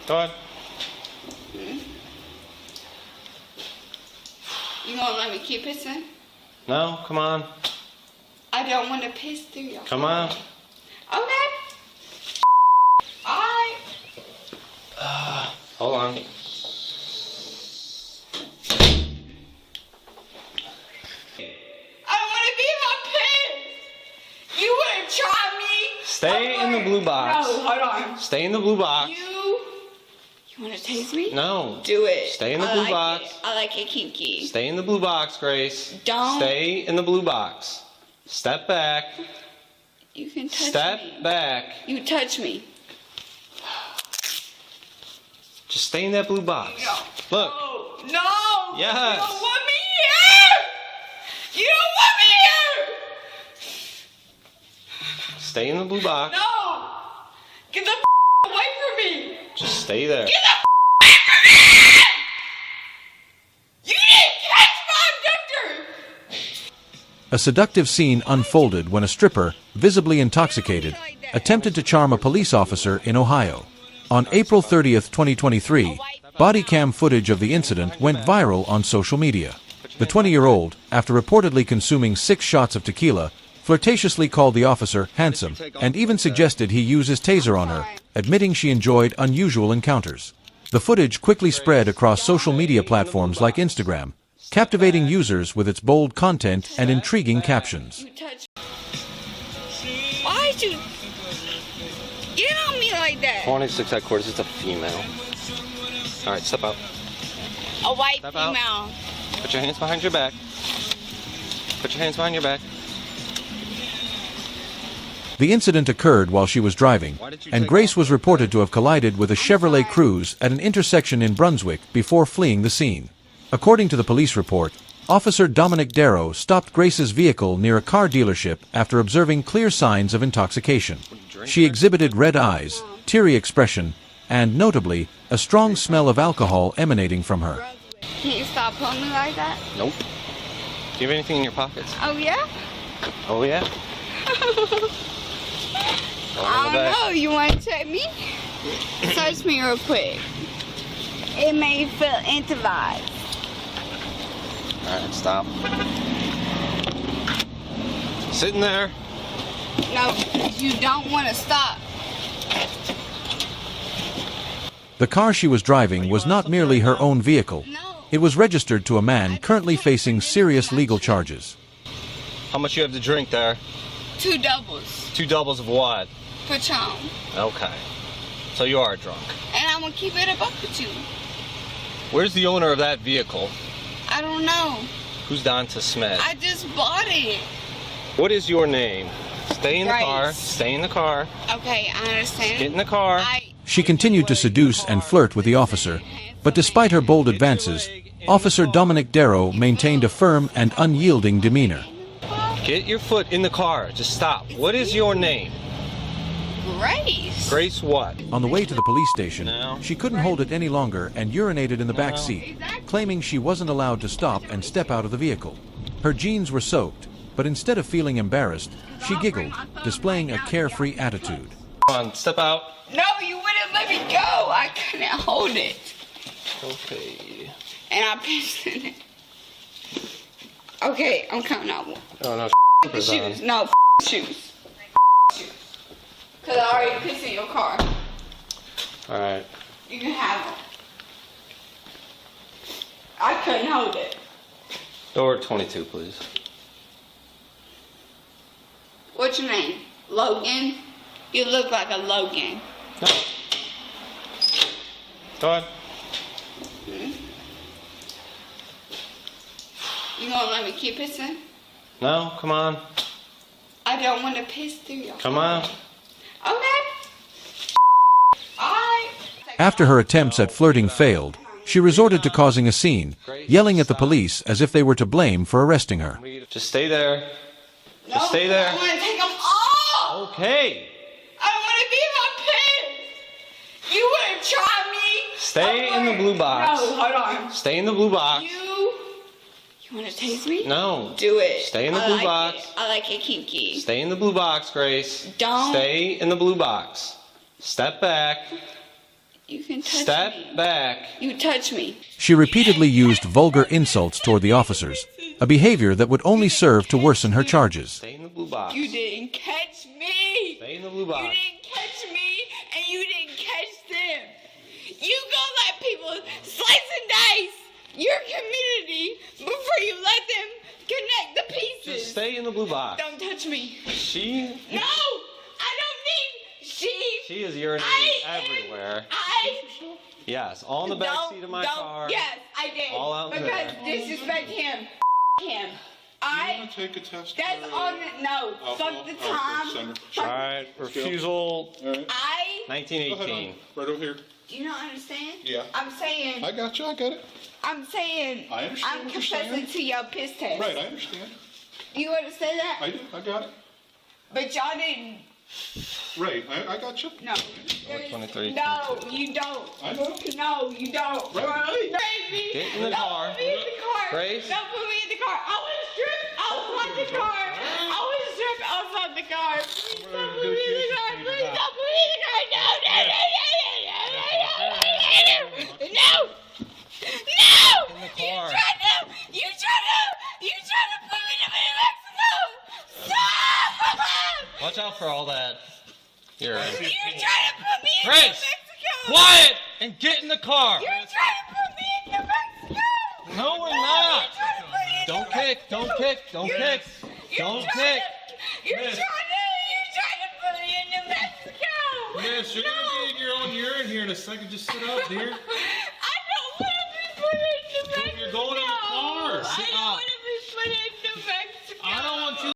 Go ahead. You gonna let me keep pissing? No, come on. I don't want to piss through your Come on. Okay. Alright. Hold on. I want to be my piss. You wouldn't try me. Stay in the blue box. No, hold on. Stay in the blue box. You want to taste me? No. Do it. Stay in the blue box. I like it kinky. Stay in the blue box, Grace. Don't. Stay in the blue box. Step back. You can touch me. Step back. You touch me. Just stay in that blue box. No. Look. No. Yes. You don't want me here. You don't want me here. Stay in the blue box. No. Get the away from me. Just stay there. Get the away from me. You didn't catch my abductor. A seductive scene unfolded when a stripper, visibly intoxicated, attempted to charm a police officer in Ohio. On April 30th, 2023, bodycam footage of the incident went viral on social media. The 20-year-old, after reportedly consuming 6 shots of tequila, flirtatiously called the officer handsome and even suggested he use his taser on her, admitting she enjoyed unusual encounters. The footage quickly spread across social media platforms like Instagram, captivating users with its bold content and intriguing captions. Why'd you get on me like that? 26 headquarters, it's a female. Alright, step out. A white Step out. female. Put your hands behind your back. Put your hands behind your back. The incident occurred while she was driving, and Grace was reported to have collided with a Chevrolet Cruze at an intersection in Brunswick before fleeing the scene. According to the police report, Officer Dominic Darrow stopped Grace's vehicle near a car dealership after observing clear signs of intoxication. She exhibited red eyes, teary expression, and, notably, a strong smell of alcohol emanating from her. Can you stop pulling me like that? Nope. Do you have anything in your pockets? Oh, yeah? Oh, yeah? I don't know. You want to check me? Search me real quick. It may feel intimate. Alright, stop. Sitting there. No, you don't want to stop. The car she was driving was not merely her own vehicle. It was registered to a man currently facing serious legal charges. How much you have to drink there? 2 doubles. 2 doubles of what? Patron. Okay. So you are drunk. And I'm going to keep it a buck with you. Where's the owner of that vehicle? I don't know. Who's Donta Smith? I just bought it. What is your name? Stay in the Grace. car. Stay in the car. Okay, I understand. Get in the car. She continued to seduce and flirt with the officer, but despite her bold advances, Officer Dominic Darrow maintained a firm and unyielding demeanor. Get your foot in the car. Just stop. What is your name? Grace. Grace what? On the way to the police station, she couldn't hold it any longer and urinated in the back seat, claiming she wasn't allowed to stop and step out of the vehicle. Her jeans were soaked, but instead of feeling embarrassed, she giggled, displaying a carefree attitude. Come on, step out. No, you wouldn't let me go. I couldn't hold it. Okay. And I pissed in it. Okay, I'm coming out. Oh no, The shoes. No, shoes. Because I already pissed in your car. Alright. You can have them. I couldn't hold it. Door 22, please. What's your name? Logan? You look like a Logan. No. Go ahead. You gonna let me keep pissing? No, come on. I don't want to piss through your Come on. Okay. Alright. After her attempts at flirting failed, she resorted to causing a scene, yelling at the police as if they were to blame for arresting her. Just stay there. No, Just stay there. I want to take them off. Okay. I want to be my piss. You wouldn't try me. Stay in the blue box. No, hold on. Stay in the blue box. You want to taste me? No. Do it. Stay in the blue box. I like it kinky. Stay in the blue box, Grace. Don't. Stay in the blue box. Step back. You can touch Step me. back. You touch me. She repeatedly used vulgar insults toward the officers, a behavior that would only serve to worsen her charges. Stay in the blue box. You didn't catch me. Stay in the blue box. You didn't catch me, and you didn't catch them. You go let people slice and dice your community before you let them connect the pieces. Just stay in the blue box. Don't touch me. She. No, I don't need she. She is urinating everywhere. Yes, all in the back seat of my car. Yes, I did. All out in because there. disrespect him. Him. You want to take a test? That's on the, no. Fuck the time. All right, refusal. All right. 1918. Right over here. Do you not understand? Yeah. I'm saying. I got you. I got it. I'm saying. I understand I'm what you're confessing saying. to your piss test. Right. I understand. You understand that? I do. I got it. But y'all didn't. Right. I got you. No. 23. No, you don't. I know. No, you don't. Right. Baby. Get in the car. Don't put me in the car. Grace. Don't put me in the car. I was stripped outside the car. I was stripped outside the car. Please don't put me in the car. Please don't put me in the car. No, no, no, no, no, no, no, no, no. No. In the car. You trying to put me to Mexico. Stop. Watch out for all that urine. You're trying to put me in Grace, Mexico. quiet and get in the car. You're trying to put me in Mexico. No, we're not. You're trying to put me in Don't kick. Don't kick. Don't kick. Don't kick. You're trying to put me into Mexico. Yes, you're gonna be in your own urine here in a second. Just sit up, dear.